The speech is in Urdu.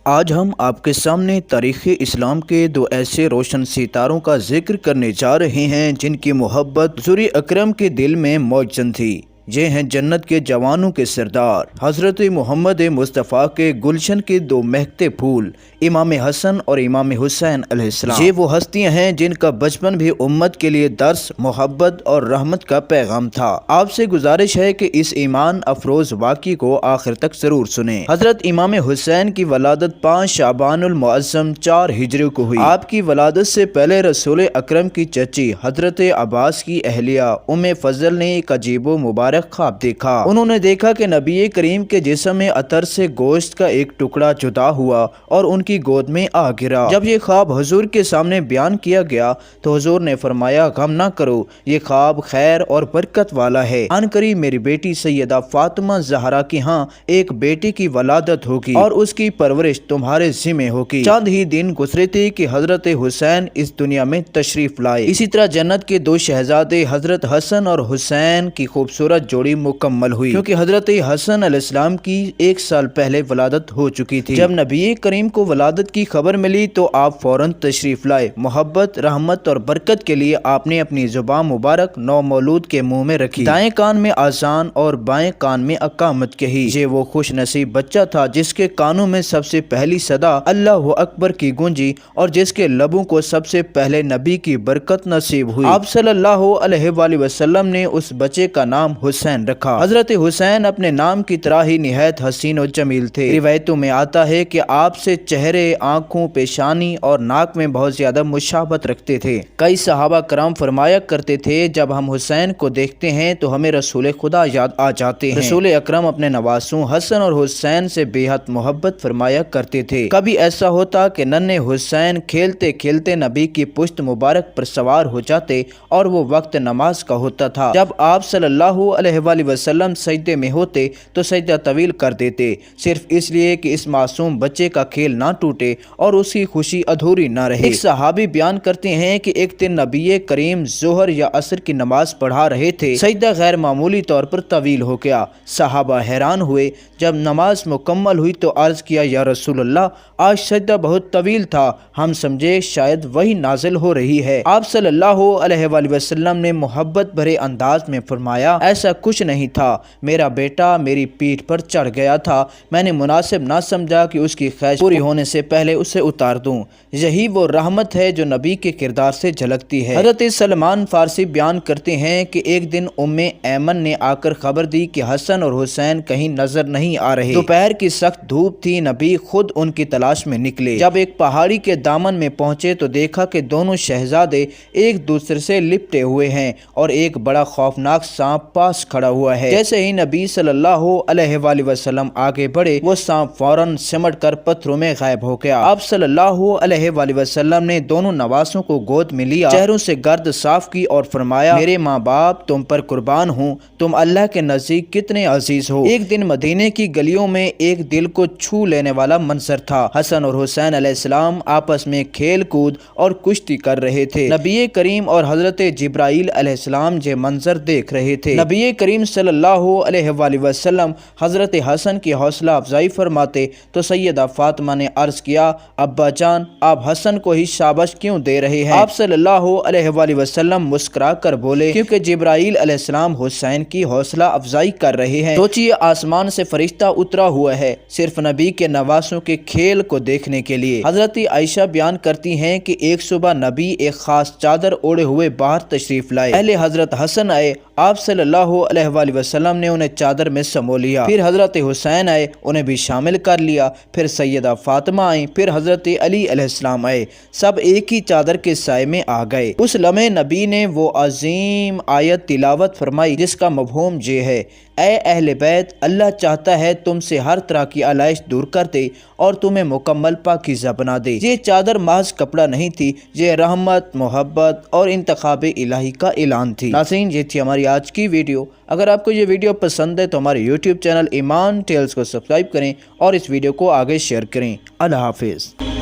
آج ہم آپ کے سامنے تاریخ اسلام کے دو ایسے روشن ستاروں کا ذکر کرنے جا رہے ہیں جن کی محبت حضور اکرم کے دل میں موجود تھی۔ یہ ہیں جنت کے جوانوں کے سردار حضرت محمد مصطفیٰ کے گلشن کے دو مہکتے پھول امام حسن اور امام حسین علیہ السلام۔ یہ وہ ہستیاں ہیں جن کا بچپن بھی امت کے لیے درس، محبت اور رحمت کا پیغام تھا۔ آپ سے گزارش ہے کہ اس ایمان افروز واقعے کو آخر تک ضرور سنیں۔ حضرت امام حسین کی ولادت 5 شعبان المعظم 4 ہجری کو ہوئی۔ آپ کی ولادت سے پہلے رسول اکرم کی چچی حضرت عباس کی اہلیہ ام فضل نے ایک عجیب و مبارک خواب دیکھا۔ انہوں نے دیکھا کہ نبی کریم کے جسم میں عطر سے گوشت کا ایک ٹکڑا جدا ہوا اور ان کی گود میں آ گرا۔ جب یہ خواب حضور کے سامنے بیان کیا گیا تو حضور نے فرمایا، غم نہ کرو، یہ خواب خیر اور برکت والا ہے۔ ان قریب میری بیٹی سیدہ فاطمہ زہرا کی ہاں ایک بیٹے کی ولادت ہوگی اور اس کی پرورش تمہارے ذمہ ہوگی۔ چند ہی دن گزرے تھے کہ حضرت حسین اس دنیا میں تشریف لائے۔ اسی طرح جنت کے 2 شہزادے حضرت حسن اور حسین کی خوبصورت جوڑی مکمل ہوئی، کیونکہ حضرت حسن علیہ السلام کی 1 سال پہلے ولادت ہو چکی تھی۔ جب نبی کریم کو ولادت کی خبر ملی تو آپ فوراً تشریف لائے۔ محبت، رحمت اور برکت کے لیے آپ نے اپنی زبان مبارک نو مولود کے منہ میں رکھی، دائیں کان میں آذان اور بائیں کان میں اقامت کہی۔ یہ وہ خوش نصیب بچہ تھا جس کے کانوں میں سب سے پہلی صدا اللہ اکبر کی گونجی اور جس کے لبوں کو سب سے پہلے نبی کی برکت نصیب ہوئی۔ آپ صلی اللہ علیہ وآلہ وسلم نے اس بچے کا نام حسین رکھا۔ حضرت حسین اپنے نام کی طرح ہی نہایت حسین و جمیل تھے۔ روایتوں میں آتا ہے کہ آپ سے چہرے، آنکھوں، پیشانی اور ناک میں بہت زیادہ مشابہت رکھتے تھے۔ کئی صحابہ کرام فرمایا کرتے تھے، جب ہم حسین کو دیکھتے ہیں تو ہمیں رسول خدا یاد آ جاتے ہیں۔ رسول اکرم اپنے نواسوں حسن اور حسین سے بے حد محبت فرمایا کرتے تھے۔ کبھی ایسا ہوتا کہ ننھے حسین کھیلتے کھیلتے نبی کی پشت مبارک پر سوار ہو جاتے اور وہ وقت نماز کا ہوتا تھا۔ جب آپ صلی اللہ علیہ وآلہ وسلم سجدے میں ہوتے تو سجدہ طویل کر دیتے، صرف اس لیے کہ اس معصوم بچے کا کھیل نہ ٹوٹے اور اس کی خوشی ادھوری نہ رہے۔ ایک صحابی بیان کرتے ہیں کہ ایک دن نبی کریم ظہر یا عصر کی نماز پڑھا رہے تھے، سجدہ غیر معمولی طور پر طویل ہو گیا۔ صحابہ حیران ہوئے۔ جب نماز مکمل ہوئی تو عرض کیا، یا رسول اللہ، آج سجدہ بہت طویل تھا، ہم سمجھے شاید وہی نازل ہو رہی ہے۔ آپ صلی اللہ علیہ وآلہ وسلم نے محبت بھرے انداز میں فرمایا، ایسا کچھ نہیں تھا، میرا بیٹا میری پیٹھ پر چڑھ گیا تھا، میں نے مناسب نہ سمجھا کہ اس کی خواہش پوری ہونے سے پہلے اسے اتار دوں۔ یہی وہ رحمت ہے جو نبی کے کردار سے جھلکتی ہے۔ حضرت سلمان فارسی بیان کرتے ہیں کہ ایک دن ام ایمن نے آ کر خبر دی کہ حسن اور حسین کہیں نظر نہیں آ رہے۔ دوپہر کی سخت دھوپ تھی، نبی خود ان کی تلاش میں نکلے۔ جب ایک پہاڑی کے دامن میں پہنچے تو دیکھا کہ دونوں شہزادے ایک دوسرے سے لپٹے ہوئے ہیں اور ایک بڑا خوفناک سانپ پاس کھڑا ہوا ہے۔ جیسے ہی نبی صلی اللہ علیہ وآلہ وسلم آگے بڑھے، وہ سانپ فوراً سمٹ کر پتھروں میں غائب ہو گیا۔ آپ صلی اللہ علیہ وآلہ وسلم نے دونوں نواسوں کو گود میں لیا، چہروں سے گرد صاف کی اور فرمایا، میرے ماں باپ تم پر قربان ہوں، تم اللہ کے نزدیک کتنے عزیز ہو۔ ایک دن مدینے کی گلیوں میں ایک دل کو چھو لینے والا منظر تھا۔ حسن اور حسین علیہ السلام آپس میں کھیل کود اور کشتی کر رہے تھے۔ نبی کریم اور حضرت جبرائیل علیہ السلام یہ منظر دیکھ رہے تھے۔ نبی کریم صلی اللہ علیہ وآلہ وسلم حضرت حسن کی حوصلہ افزائی فرماتے تو سیدہ فاطمہ نے عرض کیا، ابا جان، آپ حسن کو ہی شاباش کیوں دے رہے ہیں؟ آپ صلی اللہ علیہ وآلہ وسلم مسکرا کر بولے، کیونکہ جبرائیل علیہ السلام حسین کی حوصلہ افزائی کر رہے ہیں۔ سوچئے، آسمان سے فرشتہ اترا ہوا ہے صرف نبی کے نواسوں کے کھیل کو دیکھنے کے لیے۔ حضرت عائشہ بیان کرتی ہیں کہ ایک صبح نبی ایک خاص چادر اوڑھے ہوئے باہر تشریف لائے۔ پہلے حضرت حسن آئے، آپ صلی اللہ علیہ وآلہ وسلم نے انہیں چادر میں سمو لیا۔ پھر حضرت حسین آئے، انہیں بھی شامل کر لیا۔ پھر سیدہ فاطمہ آئیں، پھر حضرت علی علیہ السلام آئے، سب ایک ہی چادر کے سائے میں آ گئے۔ اس لمحے نبی نے وہ عظیم آیت تلاوت فرمائی جس کا مفہوم یہ ہے، اے اہل بیت، اللہ چاہتا ہے تم سے ہر طرح کی آلائش دور کر دے اور تمہیں مکمل پاکیزہ بنا دے۔ یہ چادر محض کپڑا نہیں تھی، یہ رحمت، محبت اور انتخاب الہی کا اعلان تھی۔ ناظرین، یہ تھی ہماری آج کی ویڈیو۔ اگر آپ کو یہ ویڈیو پسند ہے تو ہمارے یوٹیوب چینل ایمان ٹیلز کو سبسکرائب کریں اور اس ویڈیو کو آگے شیئر کریں۔ اللہ حافظ۔